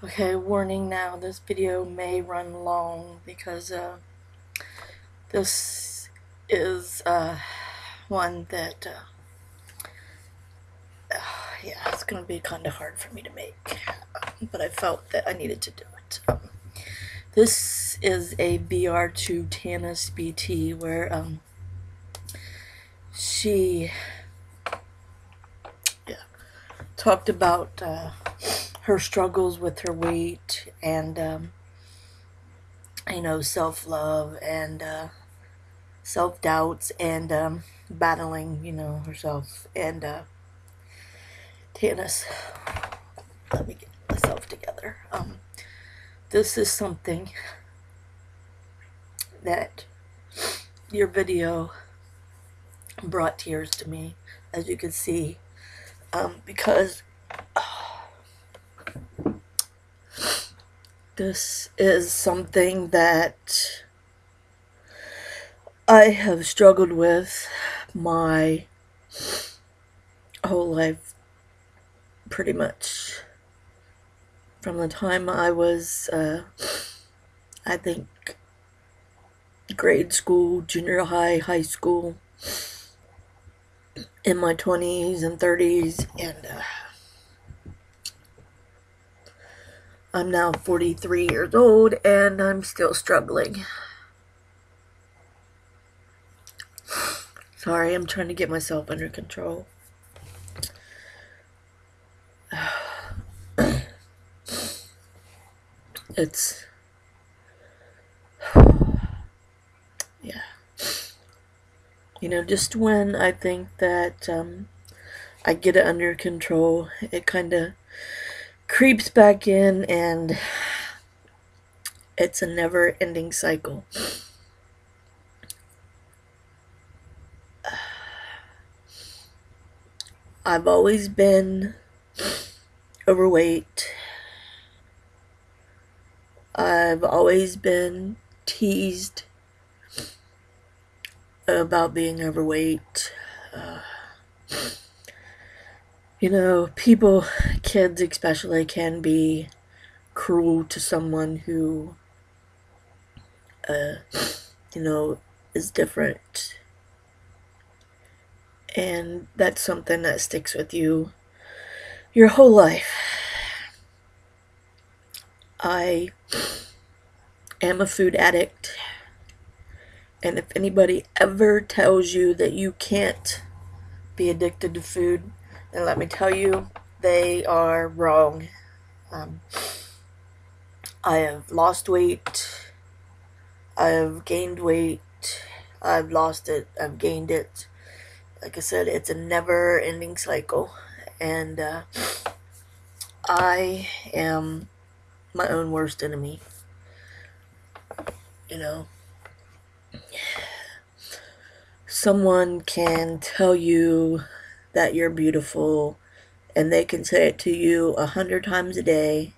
Okay, warning now, this video may run long because this is one that, yeah, it's going to be kind of hard for me to make, but I felt that I needed to do it. This is a BR2 Tannis BT where she talked about her struggles with her weight and self-love and self-doubts and battling, herself. And Tannis, let me get myself together. This is something that your video brought tears to me, as you can see, because this is something that I have struggled with my whole life, pretty much. From the time I was, I think, grade school, junior high, high school, in my 20s and 30s, and I'm now 43 years old, and I'm still struggling. Sorry, I'm trying to get myself under control. It's, yeah. Just when I think that I get it under control, it kind of creeps back in, and it's a never-ending cycle. I've always been overweight. I've always been teased about being overweight. People, kids especially, can be cruel to someone who, is different. And that's something that sticks with you your whole life. I am a food addict, and if anybody ever tells you that you can't be addicted to food, then let me tell you, they are wrong. I have lost weight, I have gained weight, I've lost it, I've gained it. Like I said, it's a never-ending cycle, and I am my own worst enemy. Someone can tell you that you're beautiful, and they can say it to you 100 times a day.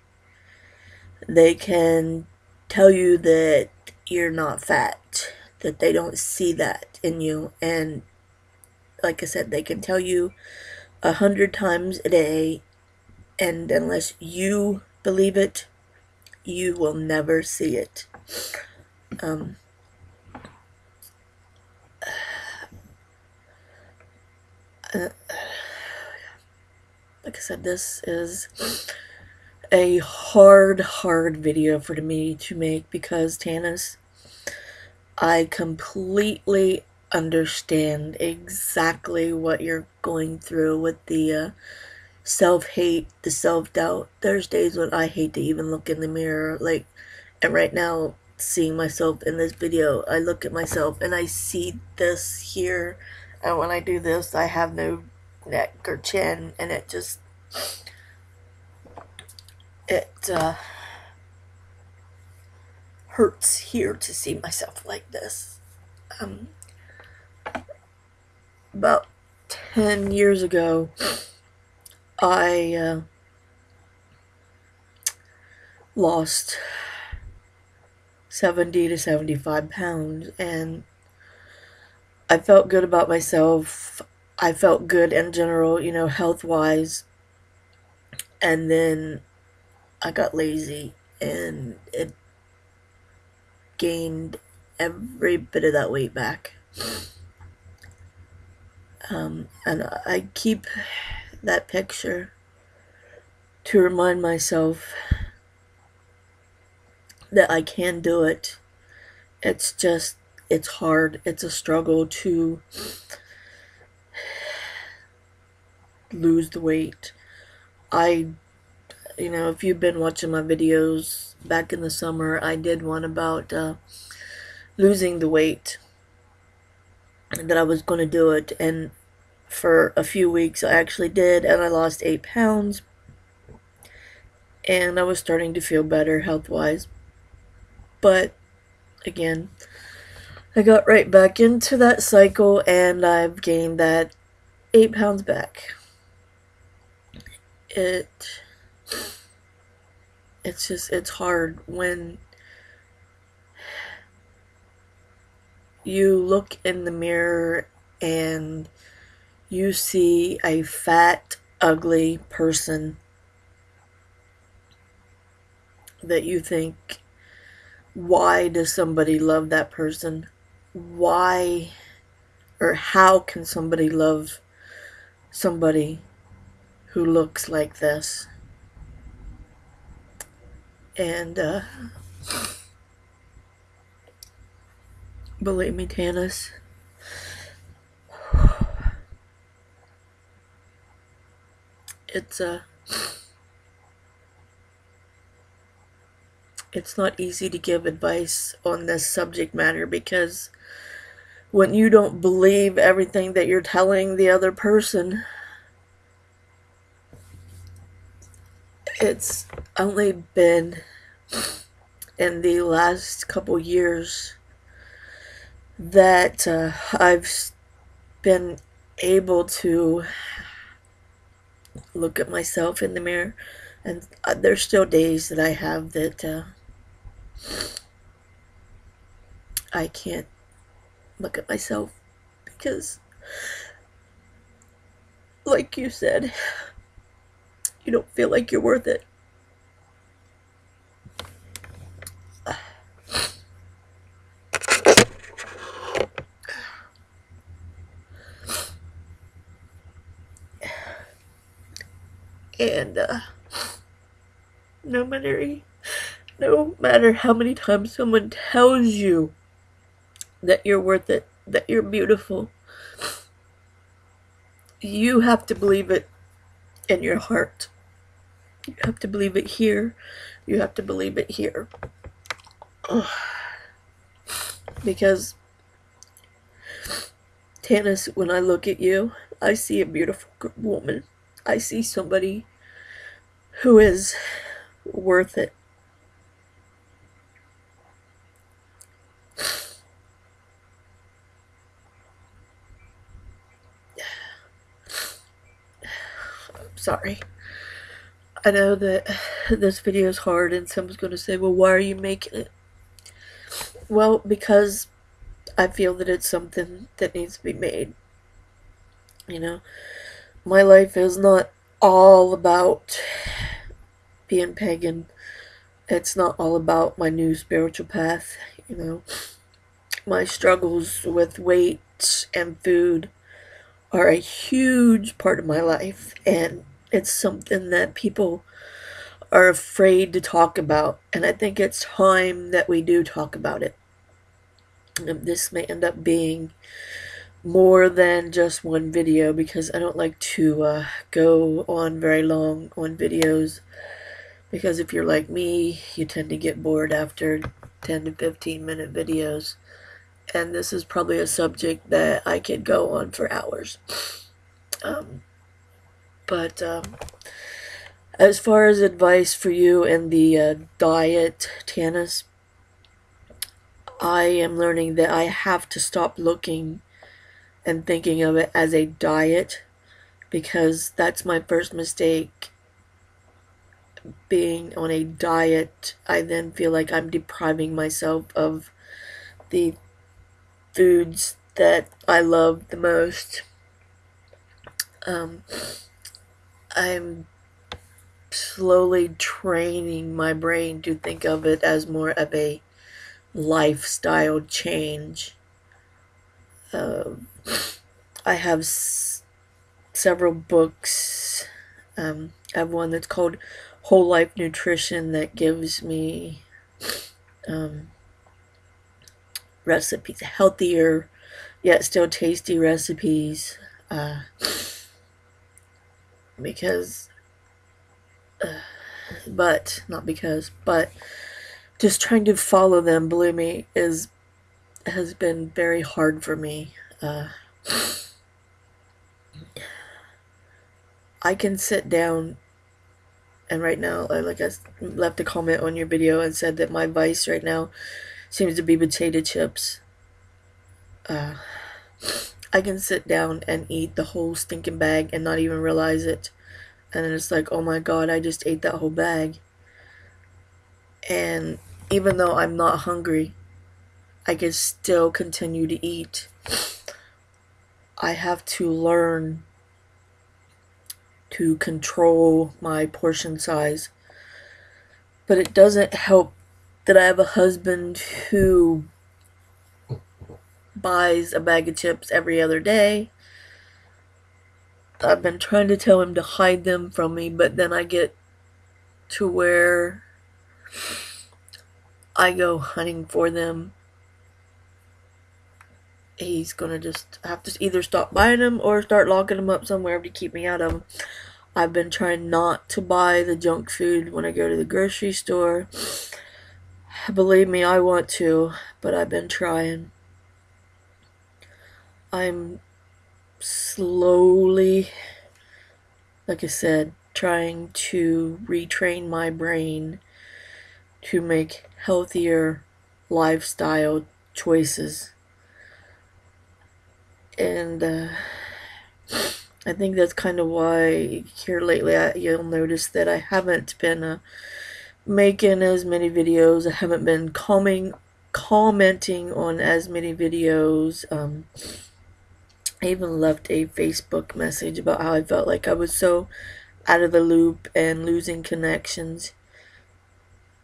They can tell you that you're not fat, that they don't see that in you, and like I said, they can tell you 100 times a day, and unless you believe it, you will never see it. Like I said, this is a hard video for me to make because, Tannis, I completely understand exactly what you're going through with the self-hate, the self-doubt. There's days when I hate to even look in the mirror, and right now, seeing myself in this video, I look at myself and I see this here, and when I do this, I have no neck or chin, and it hurts here to see myself like this. About 10 years ago, I lost 70 to 75 pounds, and I felt good about myself. I felt good in general, health-wise. And then I got lazy and it gained every bit of that weight back. And I keep that picture to remind myself that I can do it. It's just, it's hard. It's a struggle to lose the weight. If you've been watching my videos back in the summer, I did one about losing the weight, that I was going to do it, and for a few weeks I actually did, and I lost 8 pounds, and I was starting to feel better health-wise. But again, I got right back into that cycle, and I've gained that 8 pounds back. It's hard when you look in the mirror and you see a fat, ugly person that you think, why does somebody love that person? Why or how can somebody love somebody who looks like this? And believe me, Tannis, it's not easy to give advice on this subject matter, because when you don't believe everything that you're telling the other person, it's only been in the last couple years that I've been able to look at myself in the mirror, and there's still days that I have that I can't look at myself, because, like you said, you don't feel like you're worth it. And no matter how many times someone tells you that you're worth it, that you're beautiful, you have to believe it in your heart. You have to believe it here. You have to believe it here. Because, Tannis, when I look at you, I see a beautiful woman. I see somebody who is worth it. I'm sorry. I know that this video is hard, and someone's going to say, well, why are you making it? Well, because I feel that it's something that needs to be made. My life is not all about being pagan. It's not all about my new spiritual path. My struggles with weight and food are a huge part of my life, and it's something that people are afraid to talk about, and I think it's time that we do talk about it. This may end up being more than just one video, because I don't like to go on very long on videos, because if you're like me, you tend to get bored after 10 to 15 minute videos, and this is probably a subject that I could go on for hours. But as far as advice for you and the diet, Tannis, I am learning that I have to stop looking and thinking of it as a diet, because that's my first mistake. Being on a diet, I then feel like I'm depriving myself of the foods that I love the most. I'm slowly training my brain to think of it as more of a lifestyle change. I have several books. I have one that's called Whole Life Nutrition that gives me recipes, healthier yet still tasty recipes. Because, but not because, but just trying to follow them, believe me, has been very hard for me. I can sit down, and right now, like I left a comment on your video and said that my vice right now seems to be potato chips. I can sit down and eat the whole stinking bag and not even realize it. And then it's like, oh my god, I just ate that whole bag. And even though I'm not hungry, I can still continue to eat. I have to learn to control my portion size. But it doesn't help that I have a husband who buys a bag of chips every other day. I've been trying to tell him to hide them from me, but then I get to where I go hunting for them. He's gonna just have to either stop buying them or start locking them up somewhere to keep me out of them. I've been trying not to buy the junk food when I go to the grocery store. Believe me, I want to, but I've been trying. I'm slowly, like I said, trying to retrain my brain to make healthier lifestyle choices. And I think that's kind of why here lately you'll notice that I haven't been making as many videos. I haven't been commenting on as many videos. I even left a Facebook message about how I felt like I was so out of the loop and losing connections.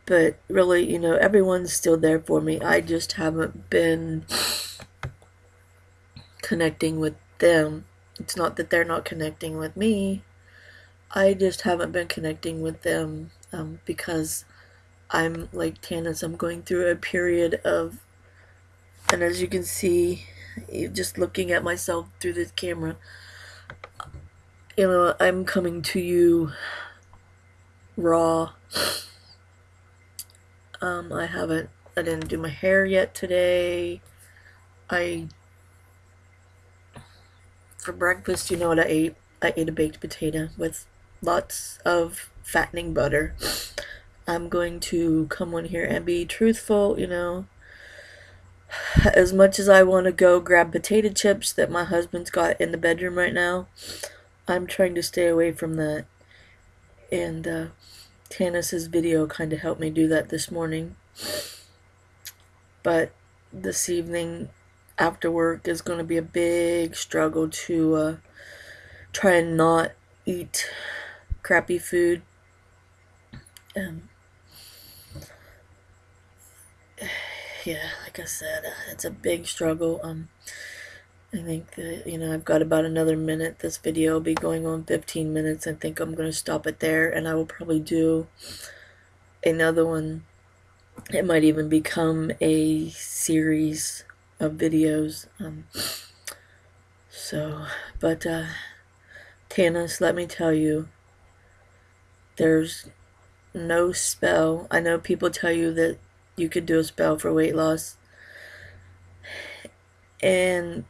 But really, you know, everyone's still there for me. I just haven't been connecting with them. It's not that they're not connecting with me. I just haven't been connecting with them because I'm like Tannis. I'm going through a period of, and as you can see, just looking at myself through this camera, you know, I'm coming to you raw. I didn't do my hair yet today. For breakfast, you know what I ate? I ate a baked potato with lots of fattening butter. I'm going to come on here and be truthful, you know. As much as I want to go grab potato chips that my husband's got in the bedroom right now, I'm trying to stay away from that. And Tannis's video kind of helped me do that this morning. But this evening after work is going to be a big struggle to try and not eat crappy food. Yeah, like I said, it's a big struggle. I think that, you know, I've got about another minute. This video will be going on 15 minutes. I think I'm going to stop it there, and I will probably do another one. It might even become a series of videos. But Tannis, let me tell you, there's no spell. I know people tell you that you could do a spell for weight loss, and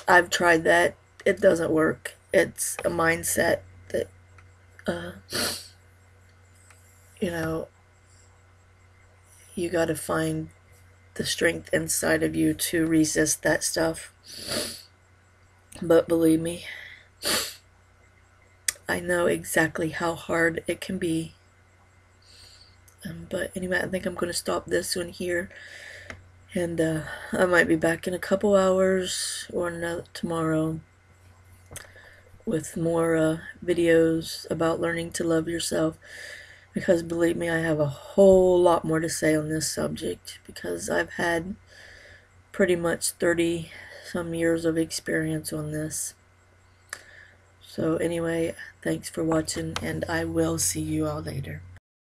I've tried that. It doesn't work. It's a mindset that, you know, you gotta find the strength inside of you to resist that stuff. But believe me, I know exactly how hard it can be. But anyway, I think I'm gonna stop this one here. And I might be back in a couple hours or tomorrow with more videos about learning to love yourself, because believe me, I have a whole lot more to say on this subject, because I've had pretty much 30 some years of experience on this. So anyway, thanks for watching, and I will see you all later.